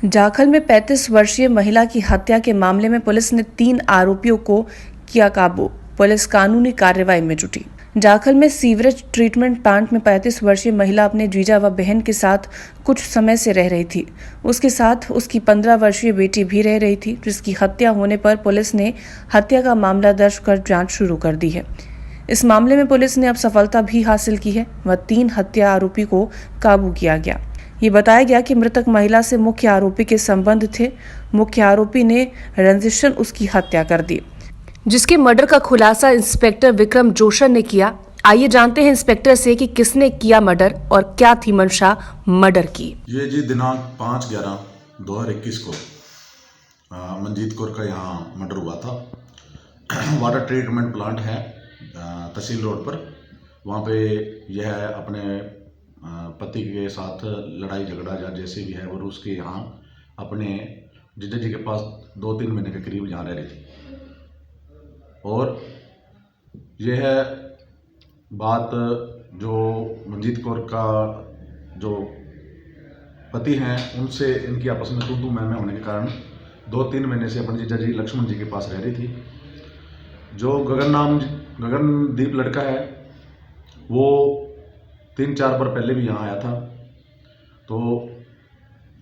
जाखल में 35 वर्षीय महिला की हत्या के मामले में पुलिस ने 3 आरोपियों को किया काबू। पुलिस कानूनी कार्रवाई में जुटी। जाखल में सीवरेज ट्रीटमेंट प्लांट में 35 वर्षीय महिला अपने जीजा व बहन के साथ कुछ समय से रह रही थी। उसके साथ उसकी 15 वर्षीय बेटी भी रह रही थी, जिसकी हत्या होने पर पुलिस ने हत्या का मामला दर्ज कर जांच शुरू कर दी है। इस मामले में पुलिस ने अब सफलता भी हासिल की है व 3 हत्या आरोपी को काबू किया गया। ये बताया गया कि मृतक महिला से मुख्य आरोपी के संबंध थे। मुख्य आरोपी ने रंजिशन उसकी हत्या कर दी, जिसके मर्डर का खुलासा इंस्पेक्टर विक्रम जोशन ने किया। आइए जानते हैं इंस्पेक्टर से कि किसने किया मर्डर और क्या थी मंशा मर्डर की। ये जी दिनांक 5/11/2021 को मंजीत कौर का यहाँ मर्डर हुआ था। वाटर ट्रीटमेंट प्लांट है तहसील रोड पर। वहाँ पे यह अपने पति के साथ लड़ाई झगड़ा या जैसे भी है और उसके यहाँ अपने जीजा जी के पास 2-3 महीने के करीब यहाँ रह रही थी। और यह बात जो मंजीत कौर का जो पति हैं उनसे इनकी आपस में तू मैं होने के कारण 2-3 महीने से अपने जीजा जी लक्ष्मण जी के पास रह रही थी। जो गगनदीप लड़का है वो 3-4 बार पहले भी यहाँ आया था। तो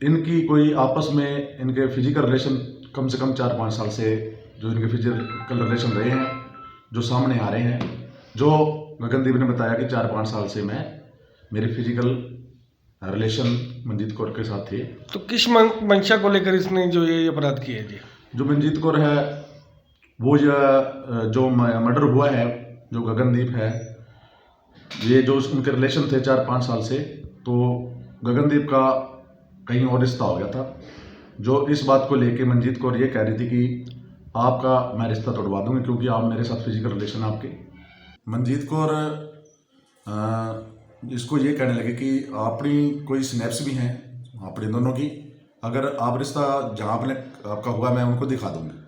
इनकी कोई आपस में इनके फिजिकल रिलेशन कम से कम 4-5 साल से जो इनके फिजिकल रिलेशन रहे हैं जो सामने आ रहे हैं। जो गगनदीप ने बताया कि 4-5 साल से मेरे फिजिकल रिलेशन मंजीत कौर के साथ थे। तो किस मंशा को लेकर इसने जो ये अपराध किए जी? जो मंजीत कौर है वो जो मर्डर हुआ है, जो गगनदीप है, ये जो उनके रिलेशन थे 4-5 साल से, तो गगनदीप का कहीं और रिश्ता हो गया था। जो इस बात को लेके मंजीत कौर ये कह रही थी कि आपका मैं रिश्ता तोड़वा दूंगी क्योंकि आप मेरे साथ फिजिकल रिलेशन आपके। मंजीत कौर इसको ये कहने लगे कि अपनी कोई स्नैप्स भी हैं अपने दोनों की, अगर आप रिश्ता जहाँ अपने आपका हुआ मैं उनको दिखा दूंगी।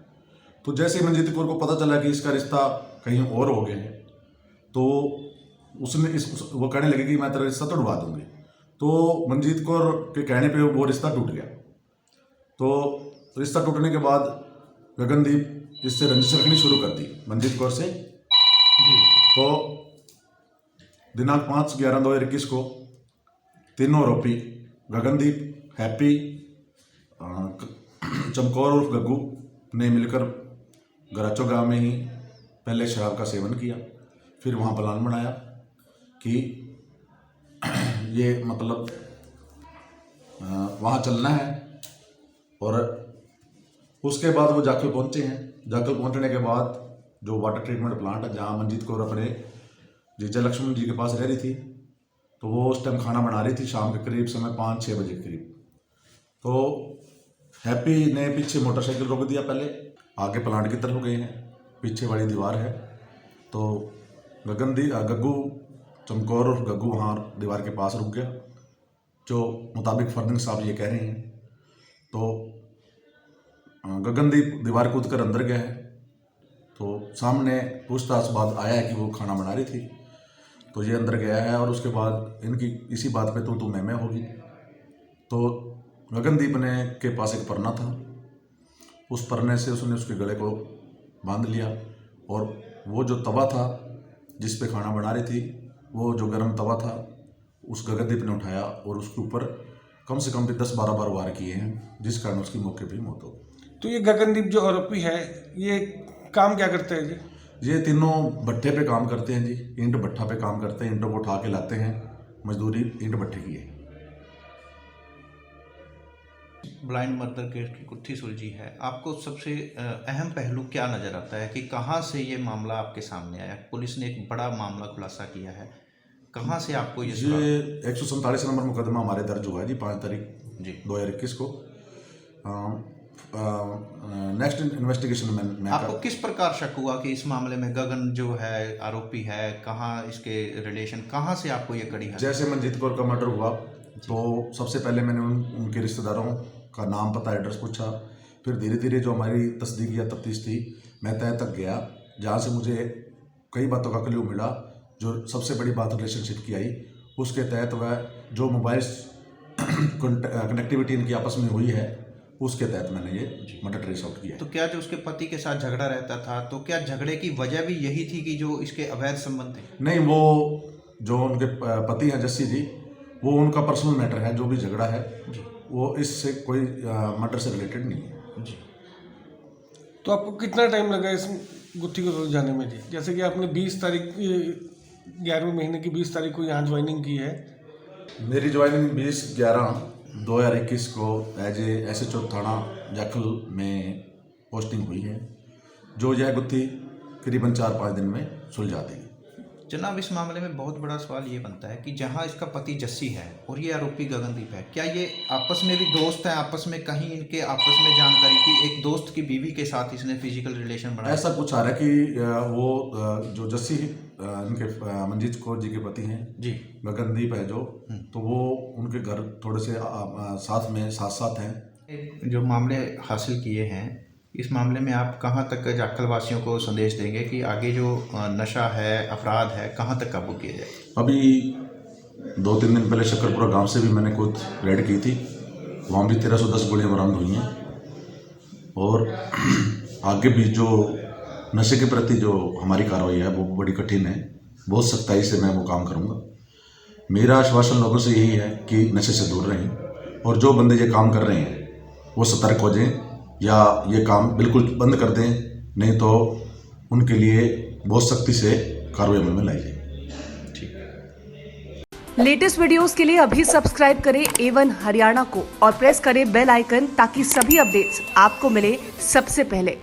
तो जैसे मंजीत कौर को पता चला कि इसका रिश्ता कहीं और हो गया है तो उसने वो कहने लगे कि मैं तेरा रिश्ता तोड़वा दूंगी। तो मंजीत कौर के कहने पे वो रिश्ता टूट गया। तो रिश्ता टूटने के बाद गगनदीप इससे रंजिश रखनी शुरू कर दी मंजीत कौर से जी। तो दिनांक 5/11/2021 को तीनों आरोपी गगनदीप, हैप्पी, चमकौर उर्फ गग्गू ने मिलकर गराचो गांव में ही पहले शराब का सेवन किया। फिर वहाँ प्लान बनाया कि ये मतलब वहाँ चलना है। और उसके बाद वो जाखल पहुँचे हैं। जाखल पहुँचने के बाद जो वाटर ट्रीटमेंट प्लांट है जहाँ मंजीत कौर अपने जीजा लक्ष्मण जी के पास रह रही थी, तो वो उस टाइम खाना बना रही थी शाम के करीब समय 5-6 बजे के करीब। तो हैप्पी ने पीछे मोटरसाइकिल रोक दिया, पहले आगे प्लांट की तरफ गए हैं, पीछे वाली दीवार है। तो गग्गू, चमकौर और गग्गू वहाँ दीवार के पास रुक गया, जो मुताबिक फर्दिंग साहब ये कह रहे हैं। तो गगनदीप दीवार कूद कर अंदर गया है। तो सामने पूछताछ बाद आया है कि वो खाना बना रही थी, तो ये अंदर गया है और उसके बाद इनकी इसी बात पे तू मैं होगी। तो गगनदीप ने के पास एक परना था, उस परने से उसने उसके गले को बांध लिया और वो जो तवा था जिस पे खाना बना रही थी, वो जो गर्म तवा था उस गगनदीप ने उठाया और उसके ऊपर कम से कम भी 10-12 बार वार किए हैं, जिस कारण उसकी मौके पर मौत हो। तो ये गगनदीप जो आरोपी है ये काम क्या करते हैं जी? ये तीनों भट्ठे पे काम करते हैं जी, ईंट भट्ठा पे काम करते हैं, ईंटों को उठा के लाते हैं, मजदूरी ईंट भट्ठे की है। ब्लाइंड मर्डर केस की गुत्थी सुलझी है, आपको सबसे अहम पहलू क्या नज़र आता है कि कहाँ से ये मामला आपके सामने आया? पुलिस ने एक बड़ा मामला खुलासा किया है, कहाँ से आपको ये 147 नंबर मुकदमा हमारे दर्ज हुआ है जी 5 तारीख जी 2021 को। नेक्स्ट इन्वेस्टिगेशन में आपको किस प्रकार शक हुआ कि इस मामले में गगन जो है आरोपी है, कहाँ इसके रिलेशन, कहाँ से आपको ये कड़ी है? जैसे मंजीत कौर का मर्डर हुआ तो सबसे पहले मैंने उनके रिश्तेदारों का नाम पता एड्रेस पूछा। फिर धीरे धीरे जो हमारी तस्दीक या तफ्तीश थी, मैं तय तक गया जहाँ से मुझे कई बातों का क्लू मिला। जो सबसे बड़ी बात रिलेशनशिप की आई, उसके तहत वह जो मोबाइल्स कनेक्टिविटी इनकी आपस में हुई है, उसके तहत मैंने ये मर्डर ट्रेस आउट किया है। तो क्या जो उसके पति के साथ झगड़ा रहता था, तो क्या झगड़े की वजह भी यही थी कि जो इसके अवैध संबंध थे? नहीं, वो जो उनके पति हैं जस्सी जी, वो उनका पर्सनल मैटर है। जो भी झगड़ा है वो इससे कोई मर्डर से रिलेटेड नहीं है जी। तो आपको कितना टाइम लगा इस गुत्थी को सुलझाने में जी? जैसे कि आपने 20 तारीख 11वें महीने की 20 तारीख को यहाँ ज्वाइनिंग की है। मेरी ज्वाइनिंग 20/11/2021 को एज ए SHO थाना जाखल में पोस्टिंग हुई है, जो यह गुत्थी करीबन 4-5 दिन में सुलझा देगी। जनाब, इस मामले में बहुत बड़ा सवाल ये बनता है कि जहां इसका पति जस्सी है और ये आरोपी गगनदीप है, क्या ये आपस में भी दोस्त हैं? आपस में कहीं इनके आपस में जानकारी की, एक दोस्त की बीवी के साथ इसने फिजिकल रिलेशन बनाया? ऐसा कुछ आ रहा है कि वो जो जस्सी इनके मंजीत कौर जी के पति हैं जी, गगनदीप है जो, तो वो उनके घर थोड़े से साथ हैं। जो मामले हासिल किए हैं, इस मामले में आप कहां तक जाखल वासियों को संदेश देंगे कि आगे जो नशा है, अपराध है, कहां तक काबू किया जाए? अभी 2-3 दिन पहले शक्करपुरा गांव से भी मैंने खुद रेड की थी, वहाँ भी 1310 गोलियां बरामद हुई हैं। और आगे भी जो नशे के प्रति जो हमारी कार्रवाई है वो बड़ी कठिन है, बहुत सख्ताई से मैं वो काम करूँगा। मेरा आश्वासन लोगों से यही है कि नशे से दूर रहें, और जो बंदे ये काम कर रहे हैं वो सतर्क हो जाएं या ये काम बिल्कुल बंद कर दें, नहीं तो उनके लिए बहुत सख्ती से कार्रवाई अमल में लाई जाए। लेटेस्ट वीडियोस के लिए अभी सब्सक्राइब करें A1 हरियाणा को और प्रेस करें बेल आइकन ताकि सभी अपडेट्स आपको मिले सबसे पहले।